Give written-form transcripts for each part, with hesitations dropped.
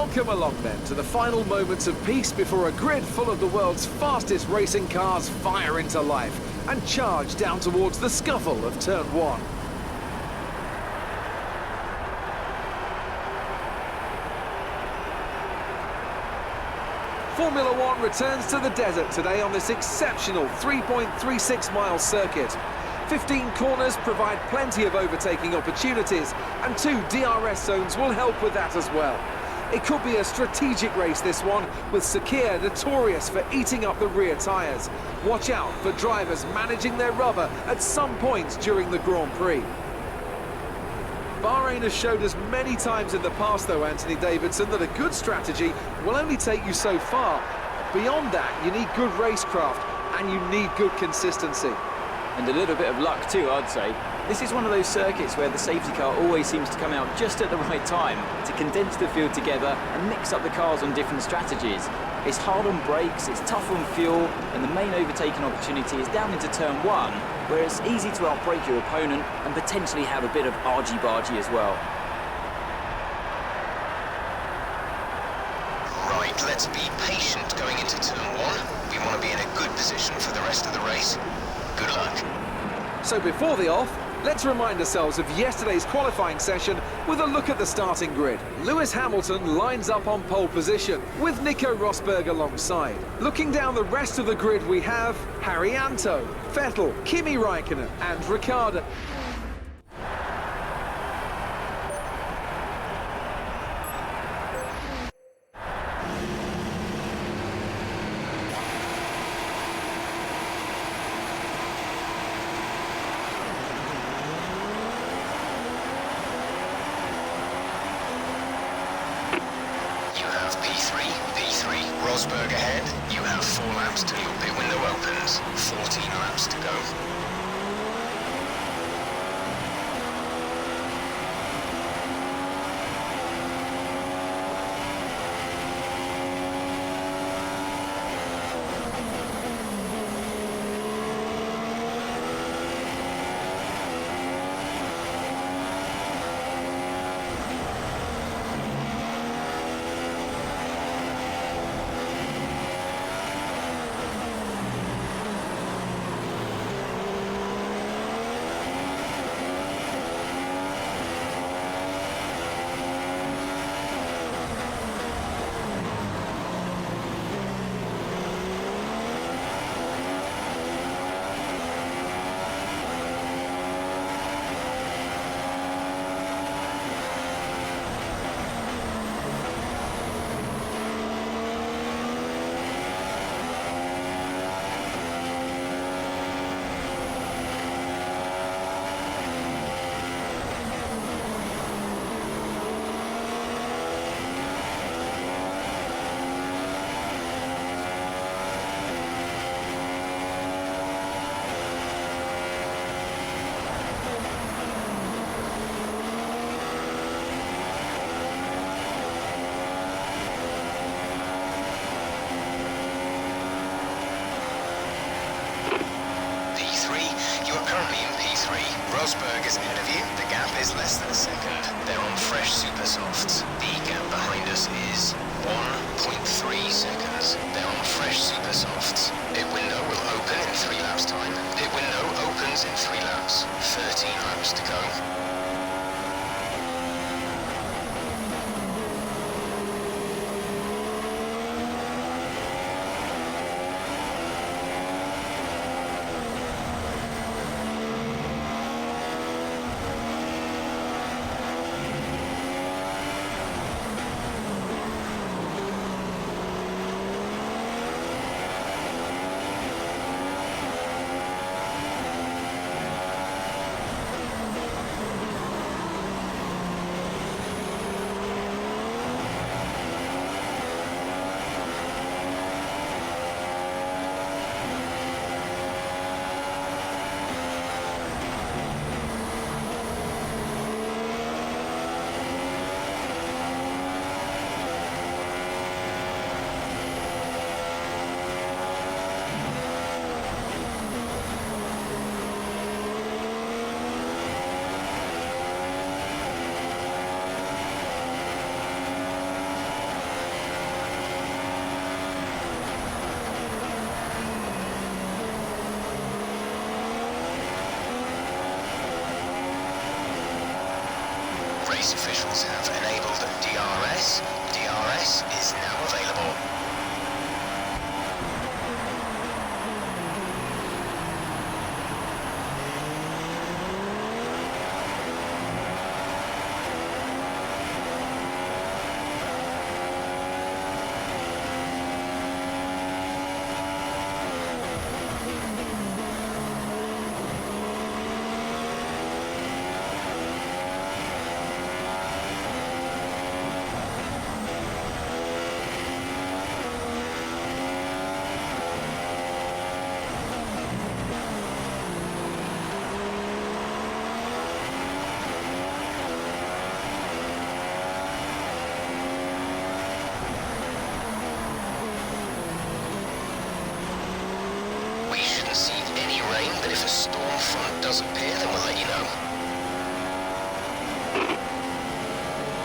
Welcome along then to the final moments of peace before a grid full of the world's fastest racing cars fire into life and charge down towards the scuffle of Turn 1. Formula One returns to the desert today on this exceptional 3.36-mile circuit. 15 corners provide plenty of overtaking opportunities, and 2 DRS zones will help with that as well. It could be a strategic race, this one, with Sakir notorious for eating up the rear tyres. Watch out for drivers managing their rubber at some points during the Grand Prix. Bahrain has showed us many times in the past, though, Anthony Davidson, that a good strategy will only take you so far. Beyond that, you need good racecraft and you need good consistency. And a little bit of luck too, I'd say. This is one of those circuits where the safety car always seems to come out just at the right time to condense the field together and mix up the cars on different strategies. It's hard on brakes, it's tough on fuel, and the main overtaking opportunity is down into Turn 1, where it's easy to outbrake your opponent and potentially have a bit of argy-bargy as well. Right, let's be patient going into Turn 1. We want to be in a good position for the rest of the race. Good luck. So before the off, let's remind ourselves of yesterday's qualifying session with a look at the starting grid. Lewis Hamilton lines up on pole position, with Nico Rosberg alongside. Looking down the rest of the grid, we have Haryanto, Vettel, Kimi Räikkönen and Ricciardo. Rosberg ahead. You have 4 laps till your pit window opens. 14 laps to go. Rosberg is ahead of you. The gap is less than a second. They're on fresh super softs. The gap behind us is 1.3 seconds. They're on fresh super softs. Pit window will open in 3 laps time. Pit window opens in 3 laps. 13 laps to go. race officials have enabled DRS. DRS is now available. But if a storm front does appear, then we'll let you know.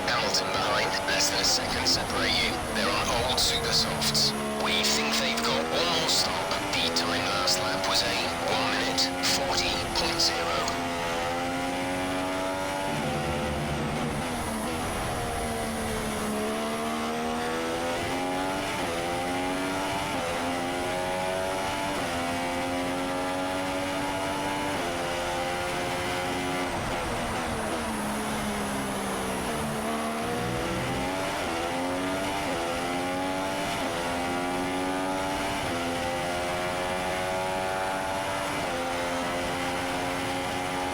Hamilton behind, less than a second separate you. They're on old super softs. We think they've got one more stop. The time last lap was a 1 minute 40.0.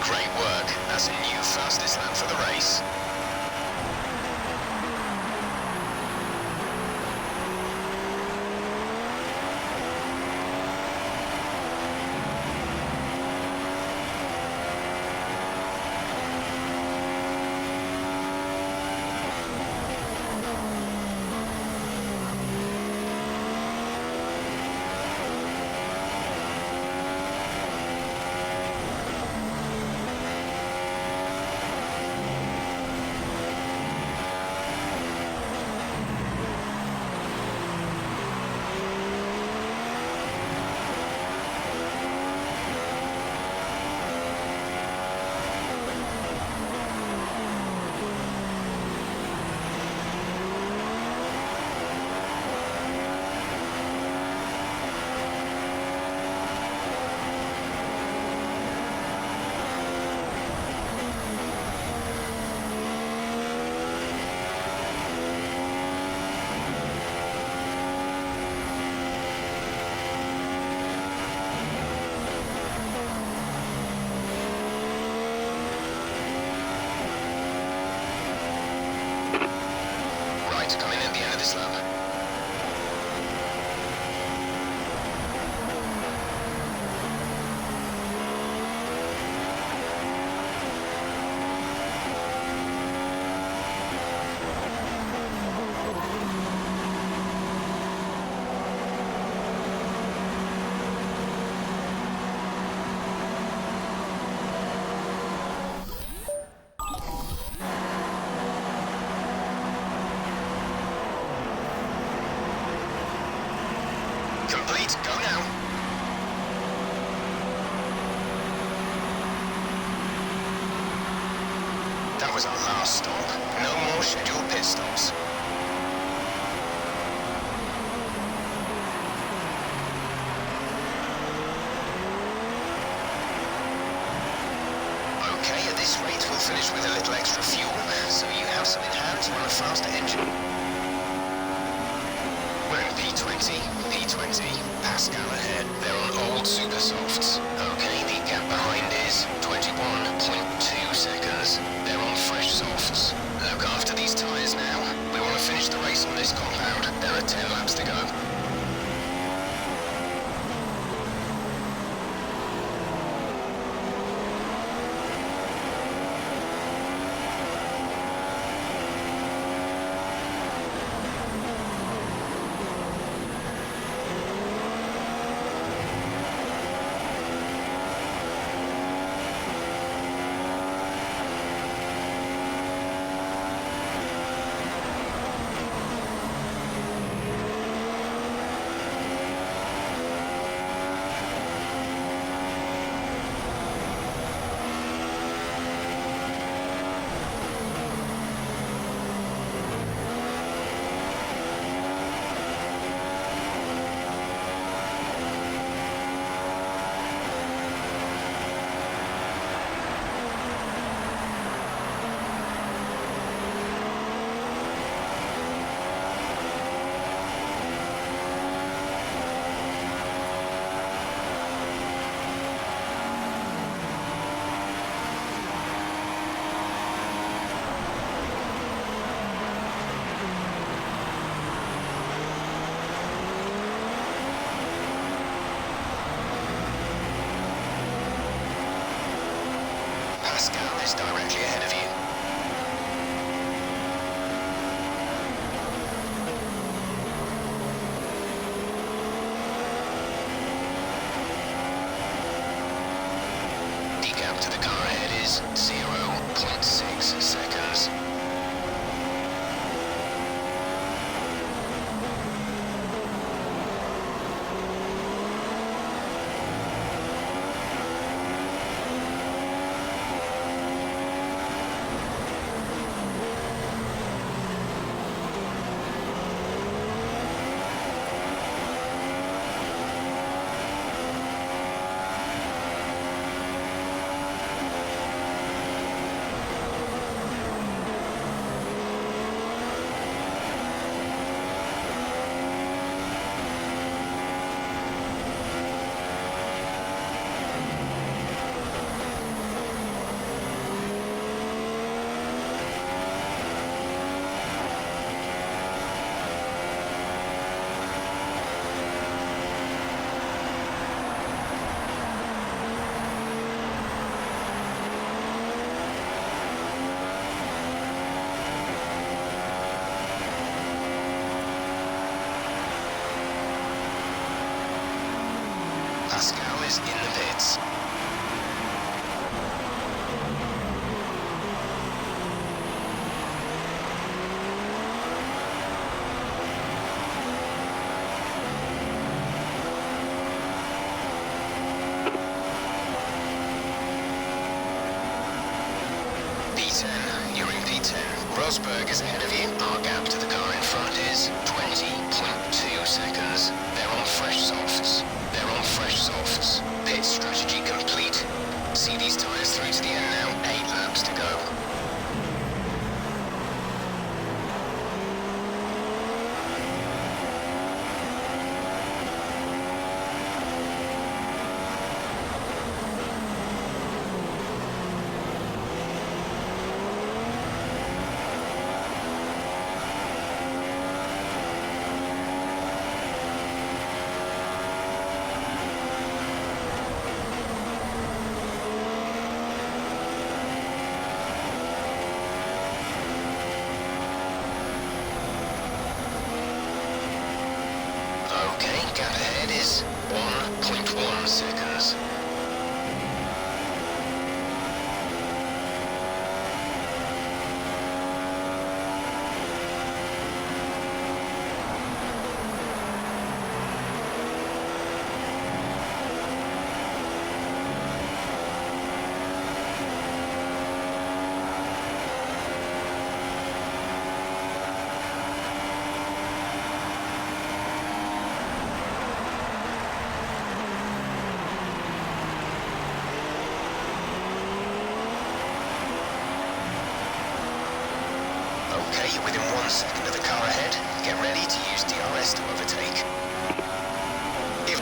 Great work. That's a new fastest lap for the race. Coming at the end of this lap. Complete, go now. That was our last stop. No more scheduled pit stops. Okay, at this rate we'll finish with a little extra fuel, so you have some in hand to run a faster engine. We're in P20, P20, Pascal ahead. They're on old super softs. Okay, the gap behind is 21.2 seconds. They're on fresh softs. Look after these tyres now. We want to finish the race on this compound. There are 10 laps to go. This gap is directly ahead of you. The gap to the car ahead is 0.6 seconds. Pascal is in the pits. P10, you're in P10. Rosberg is ahead of you. Our gap to the car in front is 20.2 seconds. They're on fresh softs. They're on fresh softs. Pit strategy complete. See these tyres through to the end now. 8 laps to go. Okay, gap ahead is 1.1 seconds. Okay, you're within 1 second of the car ahead. Get ready to use DRS to overtake. If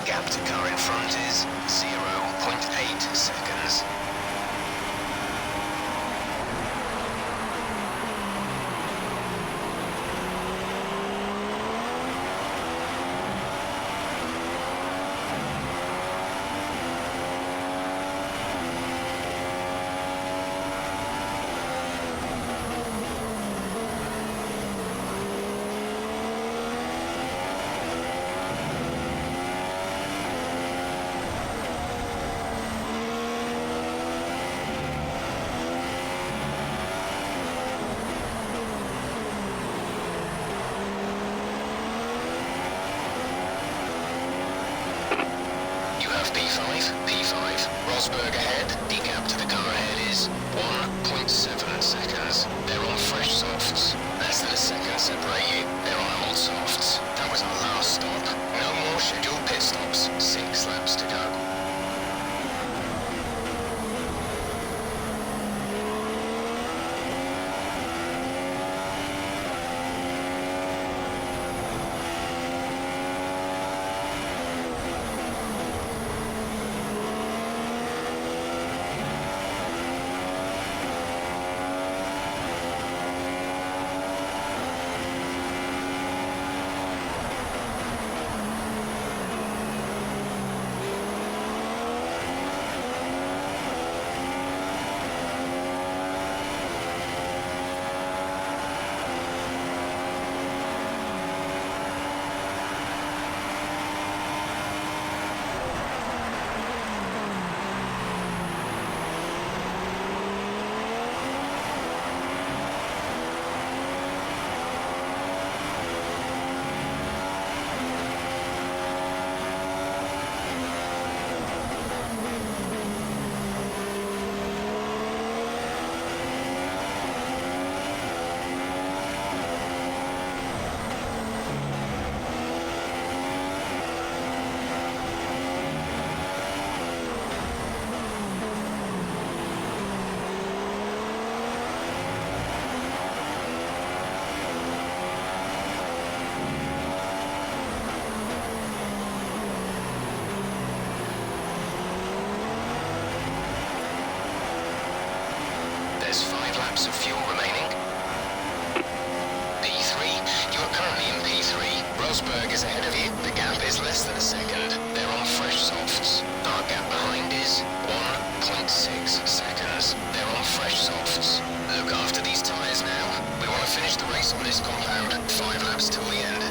gap to car in front is 0.8 seconds. P5, P5. Rosberg ahead. The gap to the car ahead is 1.7 seconds. They're on fresh softs. Less than a second separate you. They're on old softs. That was our last stop. No more scheduled pit stops. 6 laps to go. There's 5 laps of fuel remaining. P3, you are currently in P3. Rosberg is ahead of you. The gap is less than a second. They're on fresh softs. Our gap behind is 1.6 seconds. They're on fresh softs. Look after these tyres now. We want to finish the race on this compound. 5 laps till the end.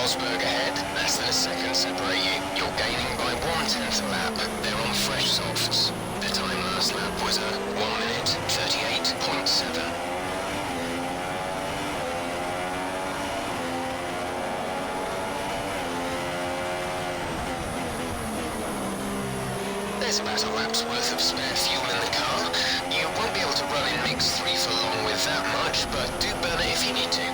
Rosberg ahead, less than a second separate you. You're gaining by 1/10 a lap. They're on fresh softs. The time last lap was a 1 minute 38.7. There's about a lap's worth of spare fuel in the car. You won't be able to run in mix 3 for long with that much, but do burn it if you need to.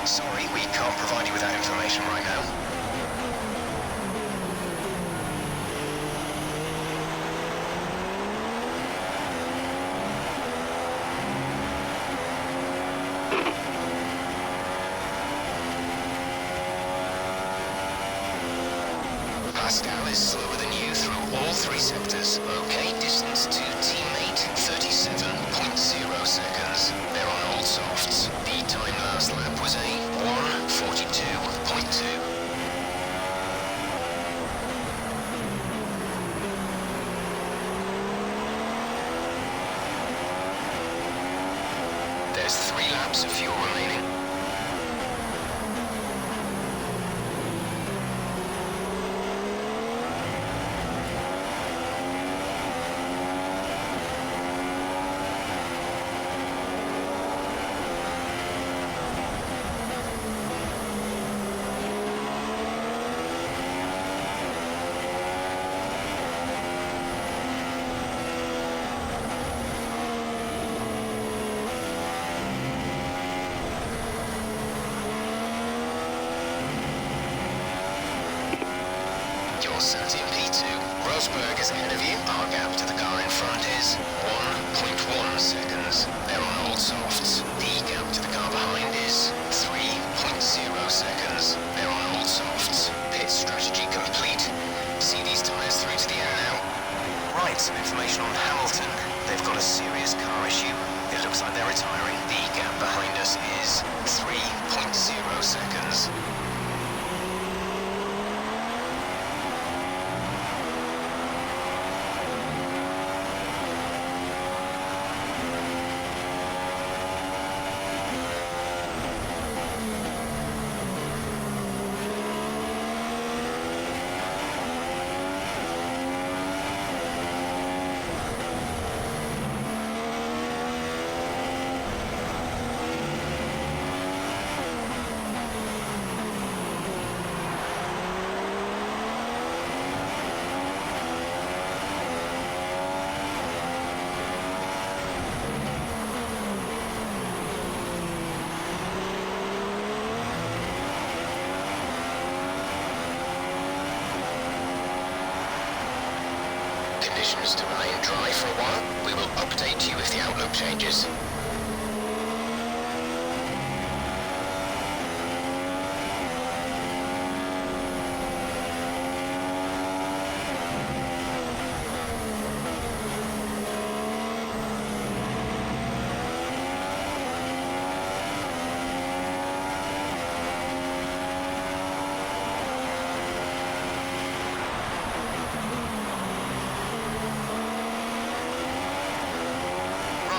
Sorry, we can't provide you with that information right now. Pascal is slower than you through all 3 sectors. Okay, distance to teammate, 37.0 seconds. They're on all softs. The time last lap was a 1:42.2. There's 3 laps of fuel remaining. your Saturn P2. Rosberg is ahead of you. Our gap to the car in front is 1.1 seconds. They're on old softs. The gap to the car behind is 3.0 seconds. They're on old softs. Pit strategy complete. See these tyres through to the air now. Right, some information on Hamilton. They've got a serious car issue. It looks like they're retiring. The gap behind us is 3.0 seconds. Conditions to remain dry for a while. We will update you if the outlook changes.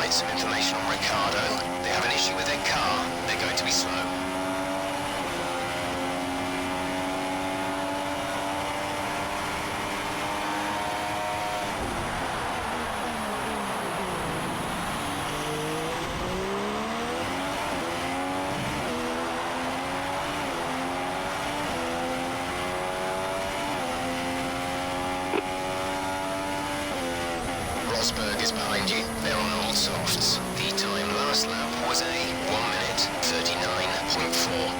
Some information on Ricardo. They have an issue with their car. They're going to be slow. Rosberg is behind you. They're on old softs. The time last lap was a 1 minute 39.4.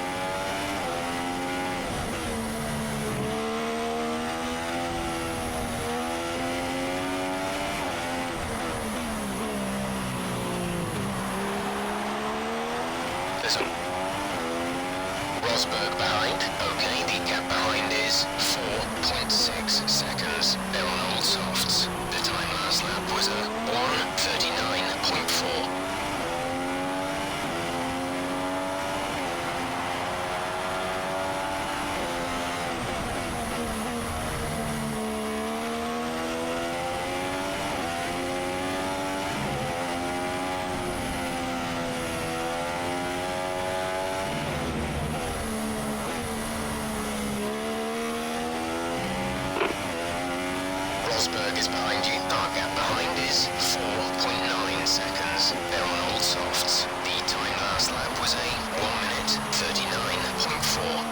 Listen. Rosberg behind. Okay, the gap behind is 4.6 seconds. They're on old softs. The time last lap was a 1:39.4. Rosberg is behind you. Our gap behind is 4.9 seconds. They're on old softs. The time last lap was a 1 minute 39.4.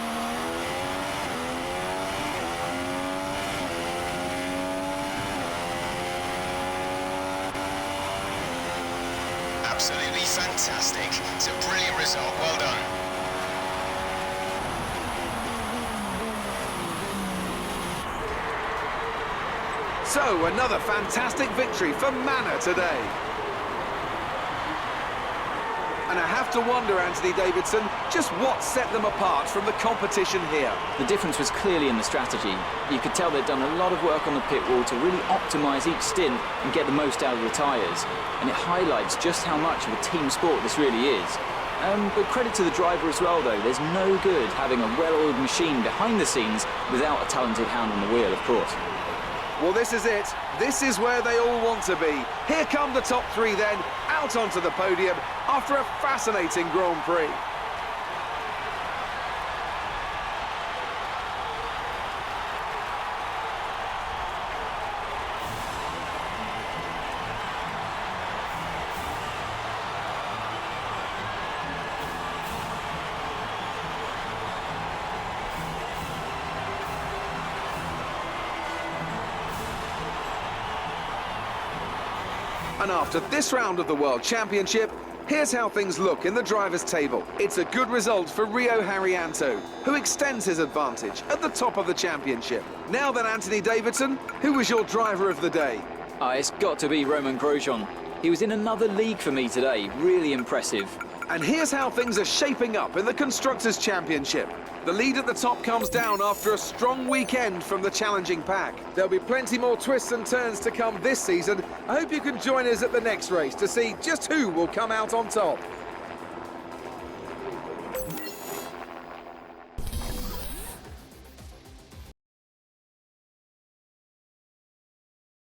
Absolutely fantastic. It's a brilliant result. Well done. So, another fantastic victory for Manor today. And I have to wonder, Anthony Davidson, just what set them apart from the competition here. The difference was clearly in the strategy. You could tell they'd done a lot of work on the pit wall to really optimise each stint and get the most out of the tyres. And it highlights just how much of a team sport this really is. But credit to the driver as well, though. There's no good having a well-oiled machine behind the scenes without a talented hand on the wheel, of course. Well, this is it. This is where they all want to be. Here come the top three then, out onto the podium after a fascinating Grand Prix. And after this round of the World Championship, Here's how things look in the drivers' table. It's a good result for Rio Haryanto, who extends his advantage at the top of the championship. Now then, Anthony Davidson, who was your driver of the day? It's got to be Romain Grosjean. He was in another league for me today. Really impressive. And here's how things are shaping up in the Constructors' Championship. The lead at the top comes down after a strong weekend from the challenging pack. There'll be plenty more twists and turns to come this season. I hope you can join us at the next race to see just who will come out on top.